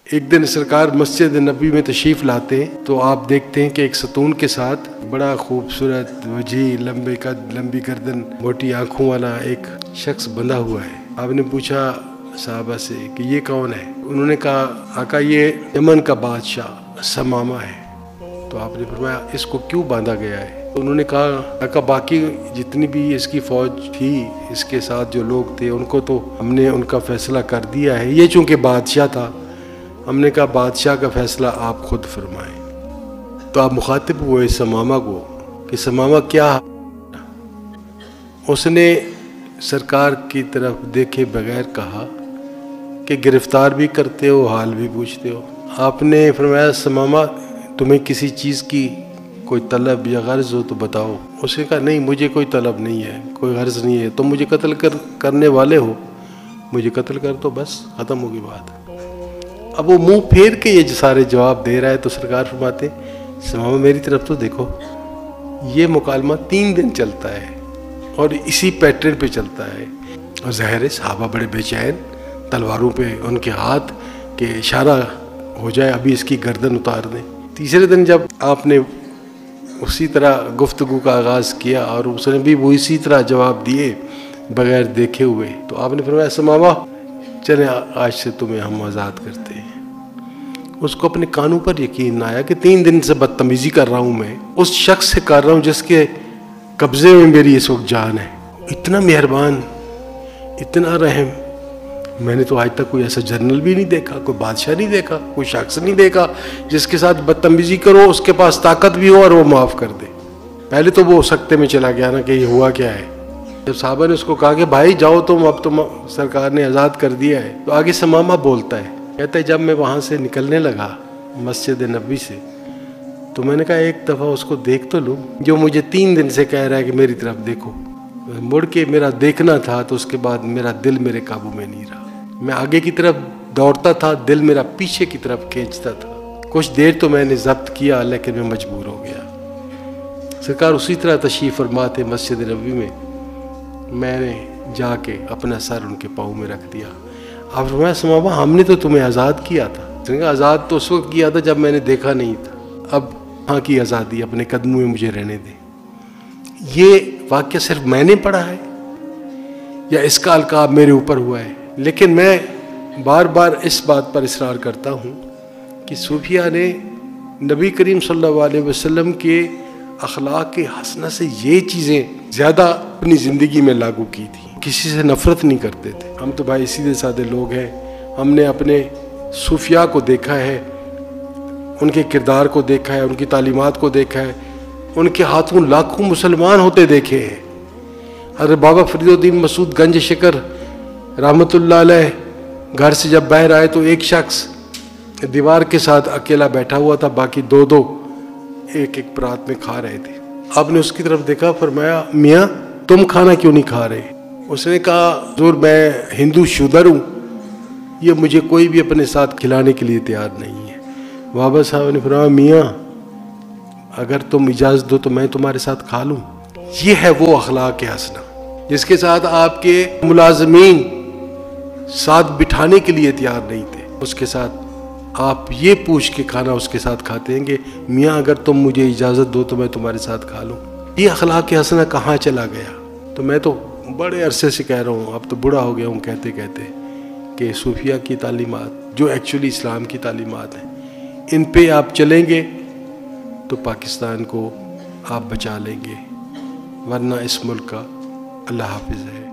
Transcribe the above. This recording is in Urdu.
ایک دن سرکار مسجد نبی میں تشریف لاتے ہیں تو آپ دیکھتے ہیں کہ ایک ستون کے ساتھ بڑا خوبصورت وجیح لمبے قد لمبی گردن موٹی آنکھوں والا ایک شخص بندھا ہوا ہے۔ آپ نے پوچھا صحابہ سے کہ یہ کون ہے؟ انہوں نے کہا آقا یہ یمن کا بادشاہ ثمامہ ہے۔ تو آپ نے فرمایا اس کو کیوں باندھا گیا ہے؟ تو انہوں نے کہا آقا باقی جتنی بھی اس کی فوج تھی، اس کے ساتھ جو لوگ تھے، ان کو تو ہم نے ان کا فیصلہ کر دیا ہے، یہ چونکہ بادشاہ تھا، ہم نے کہا بادشاہ کا فیصلہ آپ خود فرمائیں۔ تو آپ مخاطب ہوئے ثمامہ کو کہ ثمامہ کیا؟ اس نے سرکار کی طرف دیکھے بغیر کہا کہ گرفتار بھی کرتے ہو، حال بھی پوچھتے ہو۔ آپ نے فرمایا ثمامہ تمہیں کسی چیز کی کوئی طلب یا غرض ہو تو بتاؤ۔ اس نے کہا نہیں مجھے کوئی طلب نہیں ہے، کوئی غرض نہیں ہے، تم مجھے قتل کرنے والے ہو، مجھے قتل کر دو، بس ختم ہوگی بات۔ اب وہ منہ پھیر کے یہ سارے جواب دے رہا ہے تو سرکار فرماتے ثمامہ میری طرف تو دیکھو، یہ مکالمہ 3 دن چلتا ہے اور اسی پیٹرن پہ چلتا ہے، اور ظاہر ہے صحابہ بڑے بے چین، تلواروں پہ ان کے ہاتھ کہ اشارہ ہو جائے ابھی اس کی گردن اتار دیں۔ تیسرے دن جب آپ نے اسی طرح گفتگو کا آغاز کیا اور اس نے بھی وہ اسی طرح جواب دیے بغیر دیکھے ہوئے، تو آپ نے فرمایا ثمامہ چلیں آج سے تمہیں ہم آزاد کرتے ہیں۔ اس کو اپنے کانوں پر یقین نہ آیا کہ 3 دن سے بدتمیزی کر رہا ہوں، میں اس شخص سے کر رہا ہوں جس کے قبضے میں میری اس وقت جان ہے۔ اتنا مہربان، اتنا رحم، میں نے تو آج تک کوئی ایسا جنرل بھی نہیں دیکھا، کوئی بادشاہ نہیں دیکھا، کوئی شخص نہیں دیکھا جس کے ساتھ بدتمیزی کرو اس کے پاس طاقت بھی ہو اور وہ معاف کر دے۔ پہلے تو وہ سکتے میں چلا گیا نا کہ یہ ہوا کیا ہے۔ جب صحابہ نے اس کو کہا کہ بھائی جاؤ تم، اب تم سرکار نے آزاد کر دیا ہے، تو آگے ثمامہ بولتا ہے، کہتا ہے جب میں وہاں سے نکلنے لگا مسجد نبی سے تو میں نے کہا ایک دفعہ اس کو دیکھ تو لوں جو مجھے 3 دن سے کہہ رہا ہے کہ میری طرف دیکھو۔ مڑ کے میرا دیکھنا تھا تو اس کے بعد میرا دل میرے قابو میں نہیں رہا، میں آگے کی طرف دوڑتا تھا، دل میرا پیچھے کی طرف کھینچتا تھا۔ کچھ دیر تو میں نے ضبط کیا لیکن میں مجبور ہو گیا۔ سرکار اسی طرح تشریف فرما تھے مسجد نبوی میں، میں نے جا کے اپنا سر ان کے پاؤں میں رکھ دیا۔ آپ فرمایا ثمامہ ہم نے تو تمہیں آزاد کیا تھا۔ آزاد تو اس وقت کیا تھا جب میں نے دیکھا نہیں تھا، اب وہاں کی آزادی اپنے قدموں میں مجھے رہنے دیں۔ یہ واقعہ صرف میں نے پڑھا ہے یا اس کا القاب میرے اوپر ہوا ہے؟ لیکن میں بار بار اس بات پر اصرار کرتا ہوں کہ صوفیہ نے نبی کریم صلی اللہ علیہ وسلم کے اخلاق حسنہ سے یہ چیزیں زیادہ اپنی زندگی میں لاگو کی تھی۔ کسی سے نفرت نہیں کرتے تھے۔ ہم تو بھائی سیدھے سادے لوگ ہیں، ہم نے اپنے صوفیاء کو دیکھا ہے، ان کے کردار کو دیکھا ہے، ان کی تعلیمات کو دیکھا ہے، ان کے ہاتھوں لاکھوں مسلمان ہوتے دیکھے ہیں۔ حضرت بابا فرید الدین مسعود گنج شکر رحمۃ اللہ علیہ گھر سے جب باہر آئے تو ایک شخص دیوار کے ساتھ اکیلا بیٹھا ہوا تھا، باقی دو ایک پرات میں کھا رہے تھے۔ آپ نے اس کی طرف دیکھا، فرمایا میاں تم کھانا کیوں نہیں کھا رہے؟ اس نے کہا حضور میں ہندو شودر ہوں، یہ مجھے کوئی بھی اپنے ساتھ کھلانے کے لیے تیار نہیں ہے۔ بابا صاحب نے فرمایا میاں اگر تم اجازت دو تو میں تمہارے ساتھ کھا لوں۔ یہ ہے وہ اخلاق حسنہ جس کے ساتھ آپ کے ملازمین ساتھ بٹھانے کے لیے تیار نہیں تھے، اس کے ساتھ آپ یہ پوچھ کے کھانا اس کے ساتھ کھاتے ہیں کہ میاں اگر تم مجھے اجازت دو تو میں تمہارے ساتھ کھا لوں۔ یہ اخلاق حسنہ کہاں چلا گیا؟ تو میں تو بڑے عرصے سے کہہ رہا ہوں، اب تو بوڑھا ہو گیا ہوں کہتے کہتے، کہ صوفیہ کی تعلیمات جو ایکچولی اسلام کی تعلیمات ہیں، ان پہ آپ چلیں گے تو پاکستان کو آپ بچا لیں گے، ورنہ اس ملک کا اللہ حافظ ہے۔